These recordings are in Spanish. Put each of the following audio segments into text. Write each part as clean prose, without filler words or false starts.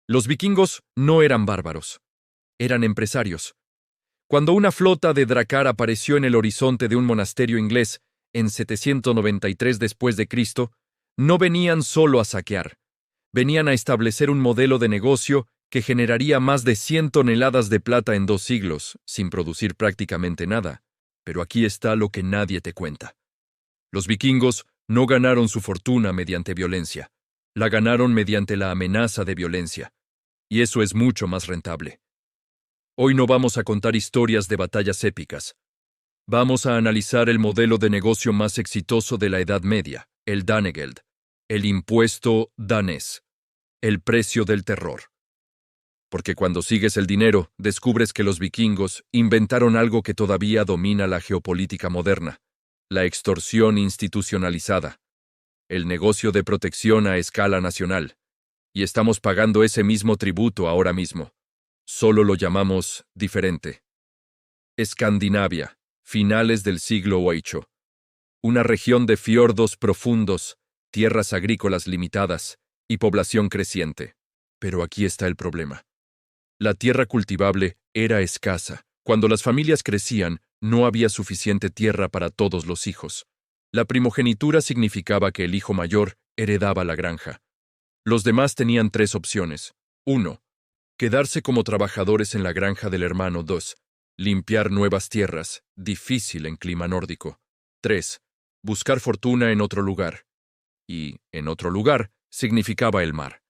Los vikingos no eran bárbaros, eran empresarios. Cuando una flota de dracar apareció en el horizonte de un monasterio inglés en 793 después de Cristo, no venían solo a saquear, venían a establecer un modelo de negocio que generaría más de 100 toneladas de plata en 2 siglos, sin producir prácticamente nada. Pero aquí está lo que nadie te cuenta. Los vikingos no ganaron su fortuna mediante violencia, la ganaron mediante la amenaza de violencia, y eso es mucho más rentable. Hoy no vamos a contar historias de batallas épicas. Vamos a analizar el modelo de negocio más exitoso de la Edad Media, el Danegeld, el impuesto danés, el precio del terror. Porque cuando sigues el dinero, descubres que los vikingos inventaron algo que todavía domina la geopolítica moderna, la extorsión institucionalizada, el negocio de protección a escala nacional. Y estamos pagando ese mismo tributo ahora mismo. Solo lo llamamos diferente. Escandinavia, finales del siglo VIII. Una región de fiordos profundos, tierras agrícolas limitadas y población creciente. Pero aquí está el problema. La tierra cultivable era escasa. Cuando las familias crecían, no había suficiente tierra para todos los hijos. La primogenitura significaba que el hijo mayor heredaba la granja. Los demás tenían 3 opciones. 1. Quedarse como trabajadores en la granja del hermano. 2. Limpiar nuevas tierras, difícil en clima nórdico. 3. Buscar fortuna en otro lugar. Y, en otro lugar, significaba el mar.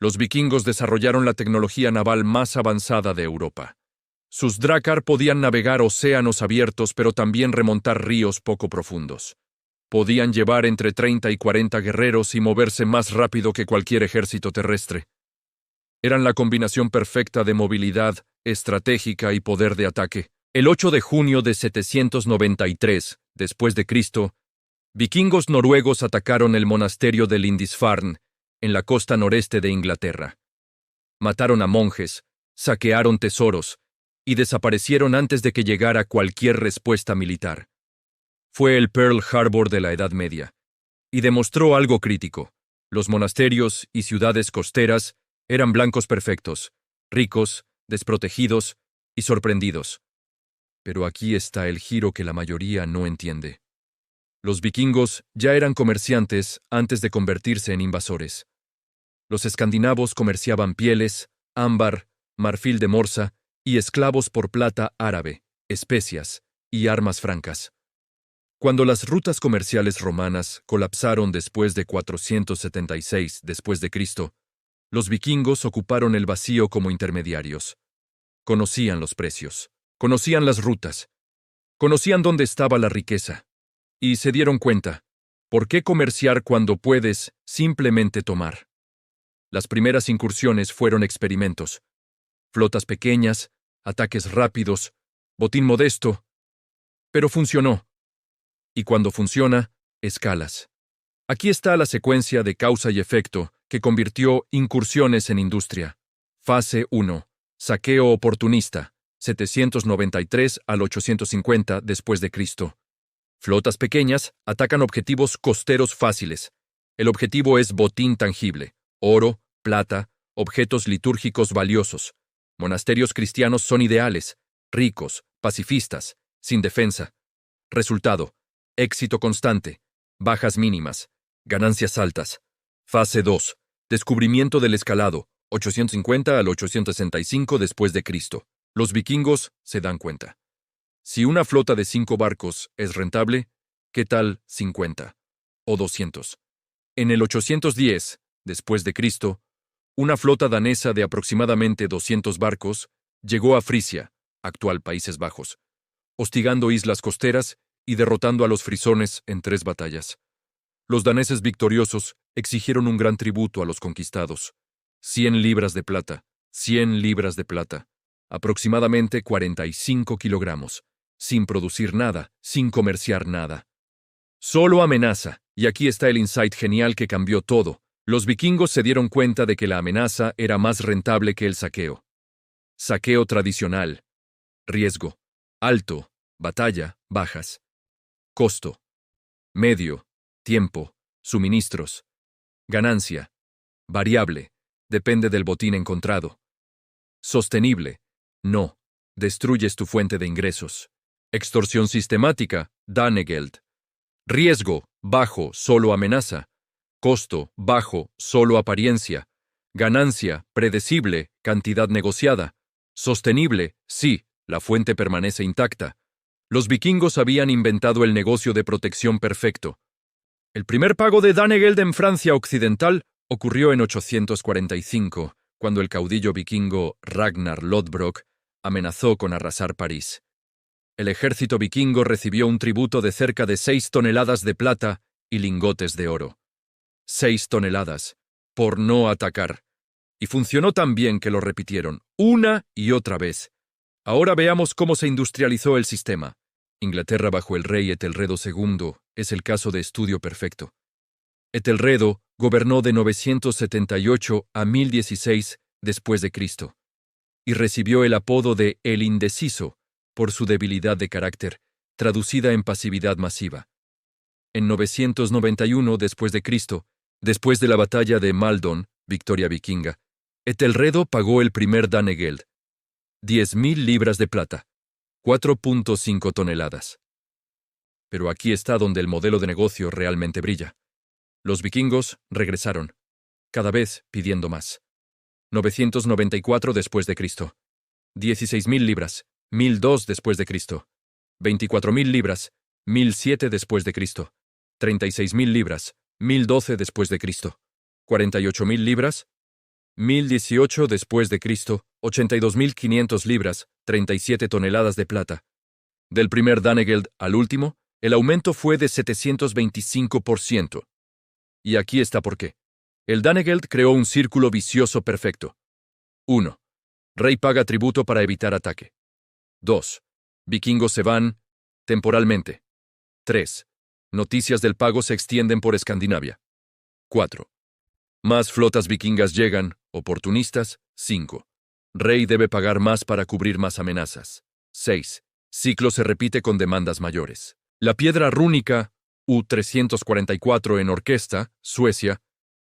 Los vikingos desarrollaron la tecnología naval más avanzada de Europa. Sus drácar podían navegar océanos abiertos, pero también remontar ríos poco profundos. Podían llevar entre 30 y 40 guerreros y moverse más rápido que cualquier ejército terrestre. Eran la combinación perfecta de movilidad, estratégica y poder de ataque. El 8 de junio de 793, después de Cristo, vikingos noruegos atacaron el monasterio de Lindisfarne, en la costa noreste de Inglaterra. Mataron a monjes, saquearon tesoros y desaparecieron antes de que llegara cualquier respuesta militar. Fue el Pearl Harbor de la Edad Media, y demostró algo crítico. Los monasterios y ciudades costeras eran blancos perfectos, ricos, desprotegidos y sorprendidos. Pero aquí está el giro que la mayoría no entiende. Los vikingos ya eran comerciantes antes de convertirse en invasores. Los escandinavos comerciaban pieles, ámbar, marfil de Morsa y esclavos por plata árabe, especias y armas francas. Cuando las rutas comerciales romanas colapsaron después de 476 después de Cristo, los vikingos ocuparon el vacío como intermediarios. Conocían los precios, conocían las rutas, conocían dónde estaba la riqueza, y se dieron cuenta, ¿por qué comerciar cuando puedes simplemente tomar? Las primeras incursiones fueron experimentos. Flotas pequeñas, ataques rápidos, botín modesto. Pero funcionó. Y cuando funciona, escalas. Aquí está la secuencia de causa y efecto que convirtió incursiones en industria. Fase 1. Saqueo oportunista, 793 al 850 después de Cristo. Flotas pequeñas atacan objetivos costeros fáciles. El objetivo es botín tangible. Oro, plata, objetos litúrgicos valiosos. Monasterios cristianos son ideales, ricos, pacifistas, sin defensa. Resultado: éxito constante, bajas mínimas, ganancias altas. Fase 2. Descubrimiento del escalado, 850 al 865 después de Cristo. Los vikingos se dan cuenta. Si una flota de 5 barcos es rentable, ¿qué tal 50? O 200. En el 810, después de Cristo, una flota danesa de aproximadamente 200 barcos llegó a Frisia, actual Países Bajos, hostigando islas costeras y derrotando a los frisones en 3 batallas. Los daneses victoriosos exigieron un gran tributo a los conquistados: 100 libras de plata, 100 libras de plata, aproximadamente 45 kilogramos, sin producir nada, sin comerciar nada. Solo amenaza, y aquí está el insight genial que cambió todo. Los vikingos se dieron cuenta de que la amenaza era más rentable que el saqueo. Saqueo tradicional. Riesgo. Alto. Batalla. Bajas. Costo. Medio. Tiempo. Suministros. Ganancia. Variable. depende del botín encontrado. Sostenible, no, destruyes tu fuente de ingresos. Extorsión sistemática, Danegeld. Riesgo, bajo, solo amenaza. Costo, bajo, solo apariencia. Ganancia, predecible, cantidad negociada. Sostenible, sí, la fuente permanece intacta. Los vikingos habían inventado el negocio de protección perfecto. El primer pago de Danegeld en Francia occidental ocurrió en 845, cuando el caudillo vikingo Ragnar Lodbrok amenazó con arrasar París. El ejército vikingo recibió un tributo de cerca de 6 toneladas de plata y lingotes de oro. 6 toneladas, por no atacar. Y funcionó tan bien que lo repitieron, una y otra vez. Ahora veamos cómo se industrializó el sistema. Inglaterra bajo el rey Etelredo II es el caso de estudio perfecto. Etelredo gobernó de 978 a 1016 después de Cristo y recibió el apodo de El Indeciso por su debilidad de carácter, traducida en pasividad masiva. En 991 después de Cristo, después de la batalla de Maldon, victoria vikinga, Etelredo pagó el primer Danegeld, 10.000 libras de plata, 4.5 toneladas. Pero aquí está donde el modelo de negocio realmente brilla. Los vikingos regresaron, cada vez pidiendo más. 994 después de Cristo, 16.000 libras, 1002 después de Cristo, 24.000 libras, 1007 después de Cristo, 36.000 libras, 1012 después de Cristo, 48.000 libras, 1018 después de Cristo, 82.500 libras, 37 toneladas de plata. Del primer Danegeld al último, el aumento fue de 725%. Y aquí está por qué. El Danegeld creó un círculo vicioso perfecto. 1. Rey paga tributo para evitar ataque. 2. Vikingos se van temporalmente. 3. Noticias del pago se extienden por Escandinavia. 4. Más flotas vikingas llegan, oportunistas. 5. Rey debe pagar más para cubrir más amenazas. 6. Ciclo se repite con demandas mayores. La piedra rúnica, U344 en Orquesta, Suecia,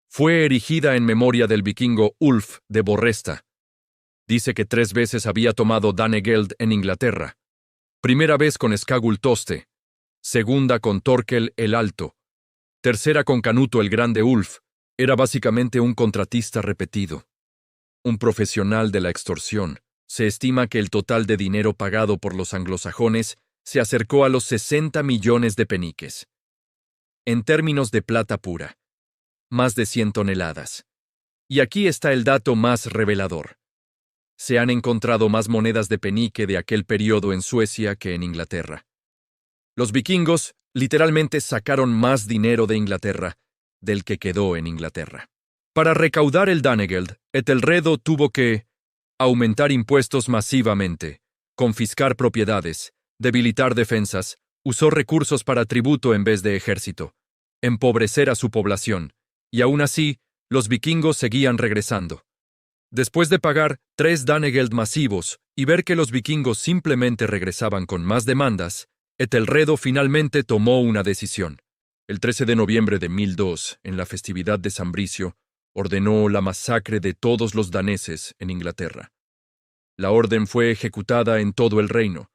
fue erigida en memoria del vikingo Ulf de Borresta. Dice que 3 veces había tomado Danegeld en Inglaterra. Primera vez con Skagul Toste, segunda con Torkel el Alto, tercera con Canuto el Grande. Ulf era básicamente un contratista repetido, un profesional de la extorsión. Se estima que el total de dinero pagado por los anglosajones se acercó a los 60 millones de peniques. En términos de plata pura, más de 100 toneladas. Y aquí está el dato más revelador. Se han encontrado más monedas de penique de aquel periodo en Suecia que en Inglaterra. Los vikingos literalmente sacaron más dinero de Inglaterra del que quedó en Inglaterra. Para recaudar el Danegeld, Etelredo tuvo que aumentar impuestos masivamente, confiscar propiedades, debilitar defensas, usó recursos para tributo en vez de ejército, empobrecer a su población, y aún así, los vikingos seguían regresando. Después de pagar 3 Danegeld masivos y ver que los vikingos simplemente regresaban con más demandas, Etelredo finalmente tomó una decisión. El 13 de noviembre de 1002, en la festividad de San Bricio, ordenó la masacre de todos los daneses en Inglaterra. La orden fue ejecutada en todo el reino.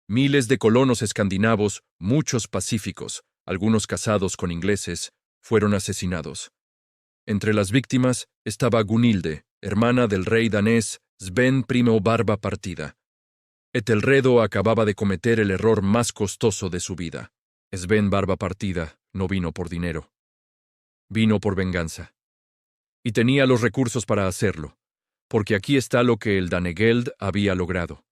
Miles de colonos escandinavos, muchos pacíficos, algunos casados con ingleses, fueron asesinados. Entre las víctimas estaba Gunilde, hermana del rey danés Sven I Barba Partida. Etelredo acababa de cometer el error más costoso de su vida. Sven Barba Partida no vino por dinero. Vino por venganza. Y tenía los recursos para hacerlo, porque aquí está lo que el Danegeld había logrado.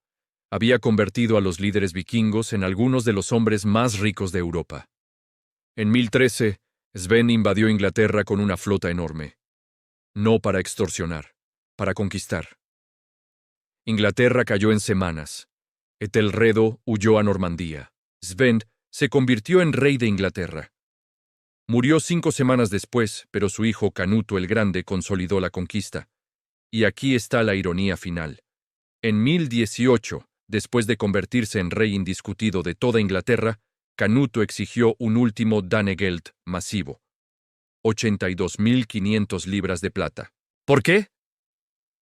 Había convertido a los líderes vikingos en algunos de los hombres más ricos de Europa. En 1013, Sven invadió Inglaterra con una flota enorme. No para extorsionar, para conquistar. Inglaterra cayó en semanas. Etelredo huyó a Normandía. Sven se convirtió en rey de Inglaterra. Murió 5 semanas después, pero su hijo Canuto el Grande consolidó la conquista. Y aquí está la ironía final. En 1018, después de convertirse en rey indiscutido de toda Inglaterra, Canuto exigió un último Danegeld masivo, 82.500 libras de plata. ¿Por qué?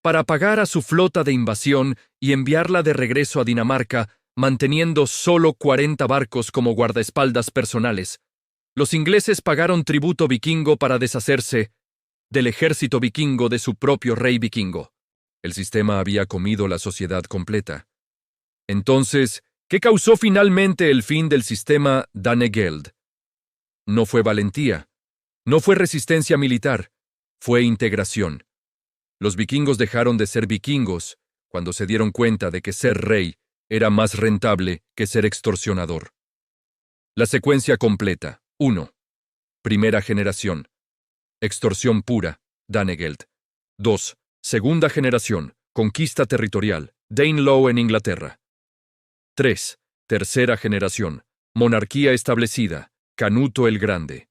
para pagar a su flota de invasión y enviarla de regreso a Dinamarca, manteniendo solo 40 barcos como guardaespaldas personales. Los ingleses pagaron tributo vikingo para deshacerse del ejército vikingo de su propio rey vikingo. El sistema había comido la sociedad completa. Entonces, ¿qué causó finalmente el fin del sistema Danegeld? No fue valentía, no fue resistencia militar, fue integración. Los vikingos dejaron de ser vikingos cuando se dieron cuenta de que ser rey era más rentable que ser extorsionador. La secuencia completa. 1. Primera generación. Extorsión pura, Danegeld. 2. Segunda generación. Conquista territorial, Danelaw en Inglaterra. 3. Tercera generación. Monarquía establecida, Canuto el Grande.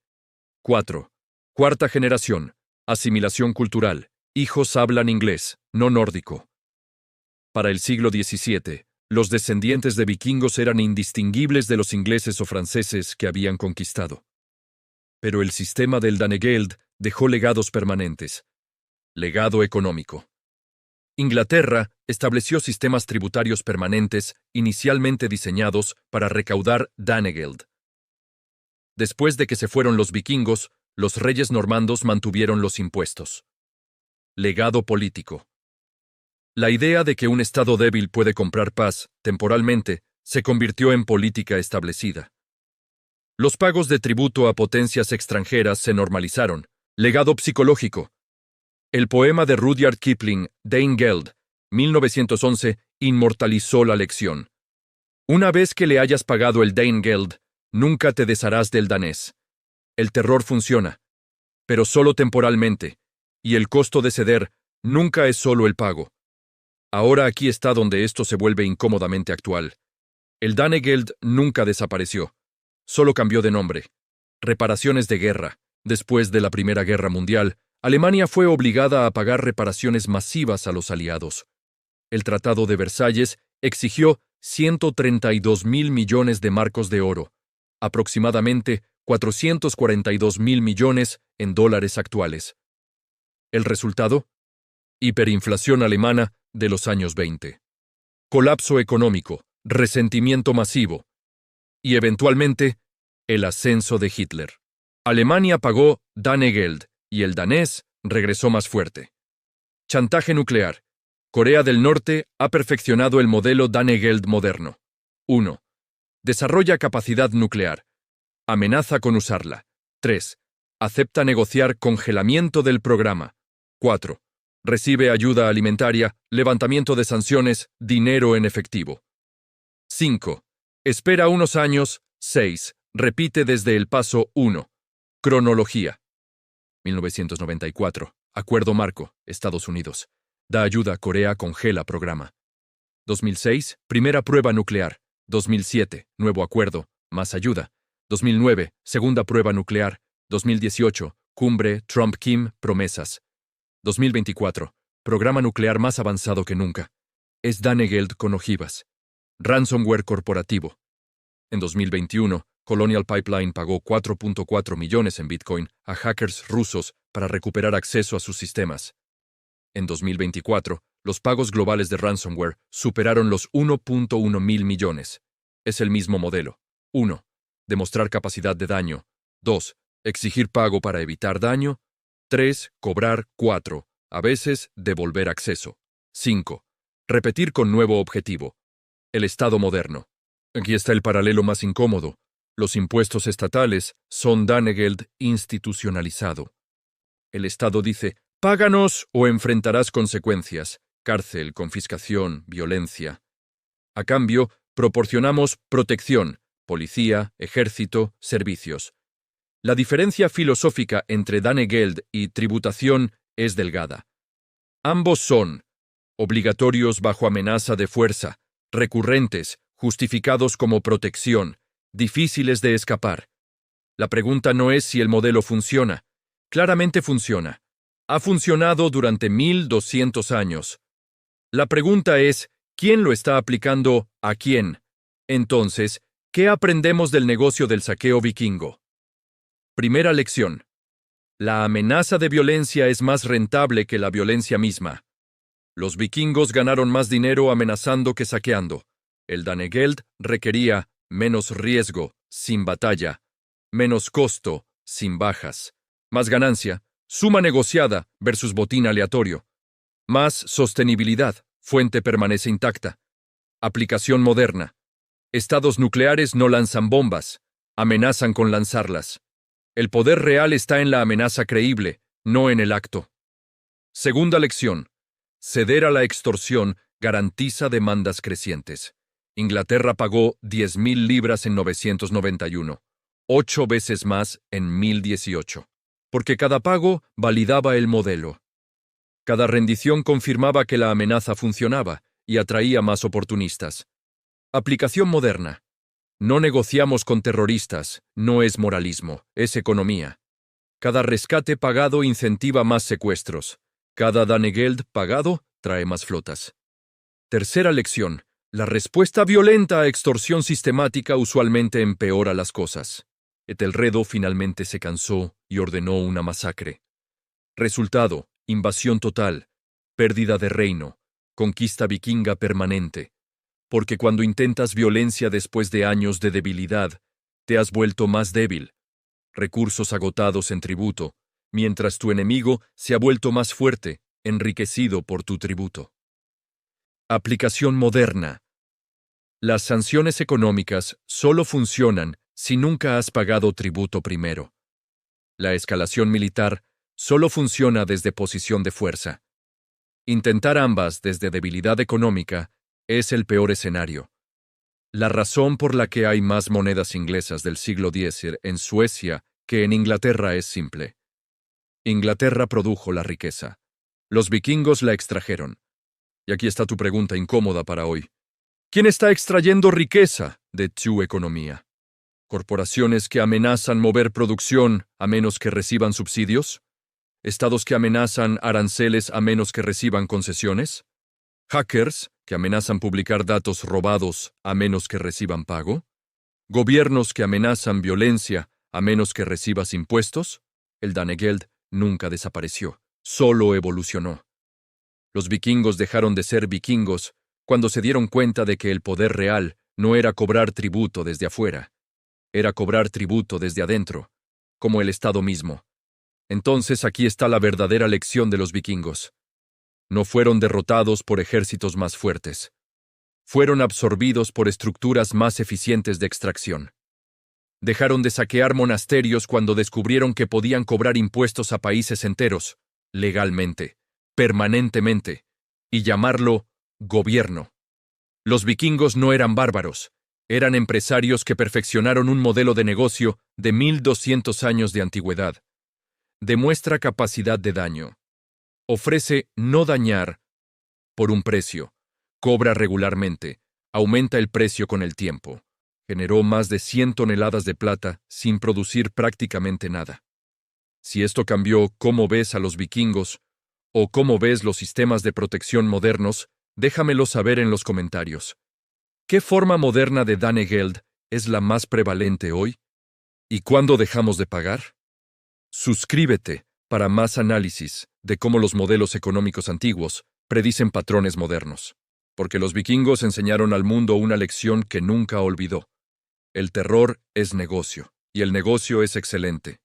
4. Cuarta generación. Asimilación cultural. Hijos hablan inglés, no nórdico. Para el siglo XVII, los descendientes de vikingos eran indistinguibles de los ingleses o franceses que habían conquistado. Pero el sistema del Danegeld dejó legados permanentes. Legado económico. Inglaterra estableció sistemas tributarios permanentes inicialmente diseñados para recaudar Danegeld. Después de que se fueron los vikingos, los reyes normandos mantuvieron los impuestos. Legado político. La idea de que un Estado débil puede comprar paz, temporalmente, se convirtió en política establecida. Los pagos de tributo a potencias extranjeras se normalizaron. Legado psicológico. El poema de Rudyard Kipling, Danegeld, 1911, inmortalizó la lección. Una vez que le hayas pagado el Danegeld, nunca te desharás del danés. El terror funciona, pero solo temporalmente, y el costo de ceder nunca es solo el pago. Ahora aquí está donde esto se vuelve incómodamente actual. El Danegeld nunca desapareció, solo cambió de nombre. Reparaciones de guerra. Después de la Primera Guerra Mundial, Alemania fue obligada a pagar reparaciones masivas a los aliados. El Tratado de Versalles exigió 132.000 millones de marcos de oro, aproximadamente 442.000 millones en dólares actuales. ¿El resultado? Hiperinflación alemana de los años 20. Colapso económico, resentimiento masivo y, eventualmente, el ascenso de Hitler. Alemania pagó Danegeld y el danés regresó más fuerte. Chantaje nuclear. Corea del Norte ha perfeccionado el modelo Danegeld moderno. 1. Desarrolla capacidad nuclear. Amenaza con usarla. 3. Acepta negociar congelamiento del programa. 4. Recibe ayuda alimentaria, levantamiento de sanciones, dinero en efectivo. 5. Espera unos años. 6. Repite desde el paso 1. Cronología. 1994. Acuerdo marco. Estados Unidos. Da ayuda. Corea congela programa. 2006. Primera prueba nuclear. 2007. Nuevo acuerdo. Más ayuda. 2009. Segunda prueba nuclear. 2018. Cumbre. Trump-Kim. Promesas. 2024. Programa nuclear más avanzado que nunca. Es Danegeld con ojivas. Ransomware corporativo. En 2021, Colonial Pipeline pagó 4.4 millones en Bitcoin a hackers rusos para recuperar acceso a sus sistemas. En 2024, los pagos globales de ransomware superaron los 1.1 mil millones. Es el mismo modelo. 1. Demostrar capacidad de daño. 2. Exigir pago para evitar daño. 3. Cobrar. 4. A veces, devolver acceso. 5. Repetir con nuevo objetivo. El Estado moderno. Aquí está el paralelo más incómodo. Los impuestos estatales son Danegeld institucionalizado. El Estado dice, páganos o enfrentarás consecuencias, cárcel, confiscación, violencia. A cambio, proporcionamos protección, policía, ejército, servicios. La diferencia filosófica entre Danegeld y tributación es delgada. Ambos son obligatorios bajo amenaza de fuerza, recurrentes, justificados como protección, difíciles de escapar. La pregunta no es si el modelo funciona. Claramente funciona. Ha funcionado durante 1200 años. La pregunta es, ¿quién lo está aplicando a quién? Entonces, ¿qué aprendemos del negocio del saqueo vikingo? Primera lección. La amenaza de violencia es más rentable que la violencia misma. Los vikingos ganaron más dinero amenazando que saqueando. El Danegeld requería menos riesgo, sin batalla, menos costo, sin bajas, más ganancia, suma negociada versus botín aleatorio, más sostenibilidad, fuente permanece intacta. Aplicación moderna. Estados nucleares no lanzan bombas, amenazan con lanzarlas. El poder real está en la amenaza creíble, no en el acto. Segunda lección. Ceder a la extorsión garantiza demandas crecientes. Inglaterra pagó 10.000 libras en 991, 8 veces más en 1018, porque cada pago validaba el modelo. Cada rendición confirmaba que la amenaza funcionaba y atraía más oportunistas. Aplicación moderna. No negociamos con terroristas, no es moralismo, es economía. Cada rescate pagado incentiva más secuestros. Cada Danegeld pagado trae más flotas. Tercera lección. La respuesta violenta a extorsión sistemática usualmente empeora las cosas. Etelredo finalmente se cansó y ordenó una masacre. Resultado: invasión total, pérdida de reino, conquista vikinga permanente. Porque cuando intentas violencia después de años de debilidad, te has vuelto más débil. Recursos agotados en tributo, mientras tu enemigo se ha vuelto más fuerte, enriquecido por tu tributo. Aplicación moderna. Las sanciones económicas solo funcionan si nunca has pagado tributo primero. La escalación militar solo funciona desde posición de fuerza. Intentar ambas desde debilidad económica es el peor escenario. La razón por la que hay más monedas inglesas del siglo X en Suecia que en Inglaterra es simple. Inglaterra produjo la riqueza. Los vikingos la extrajeron. Y aquí está tu pregunta incómoda para hoy. ¿Quién está extrayendo riqueza de tu economía? ¿Corporaciones que amenazan mover producción a menos que reciban subsidios? ¿Estados que amenazan aranceles a menos que reciban concesiones? ¿Hackers que amenazan publicar datos robados a menos que reciban pago? ¿Gobiernos que amenazan violencia a menos que recibas impuestos? El Danegeld nunca desapareció, solo evolucionó. Los vikingos dejaron de ser vikingos cuando se dieron cuenta de que el poder real no era cobrar tributo desde afuera, era cobrar tributo desde adentro, como el Estado mismo. Entonces aquí está la verdadera lección de los vikingos. No fueron derrotados por ejércitos más fuertes. Fueron absorbidos por estructuras más eficientes de extracción. Dejaron de saquear monasterios cuando descubrieron que podían cobrar impuestos a países enteros, legalmente, permanentemente, y llamarlo gobierno. Los vikingos no eran bárbaros, eran empresarios que perfeccionaron un modelo de negocio de 1200 años de antigüedad. Demuestra capacidad de daño. Ofrece no dañar por un precio. Cobra regularmente. Aumenta el precio con el tiempo. Generó más de 100 toneladas de plata sin producir prácticamente nada. Si esto cambió cómo ves a los vikingos o cómo ves los sistemas de protección modernos, déjamelo saber en los comentarios. ¿Qué forma moderna de Danegeld es la más prevalente hoy? ¿Y cuándo dejamos de pagar? Suscríbete para más análisis de cómo los modelos económicos antiguos predicen patrones modernos, porque los vikingos enseñaron al mundo una lección que nunca olvidó. El terror es negocio, y el negocio es excelente.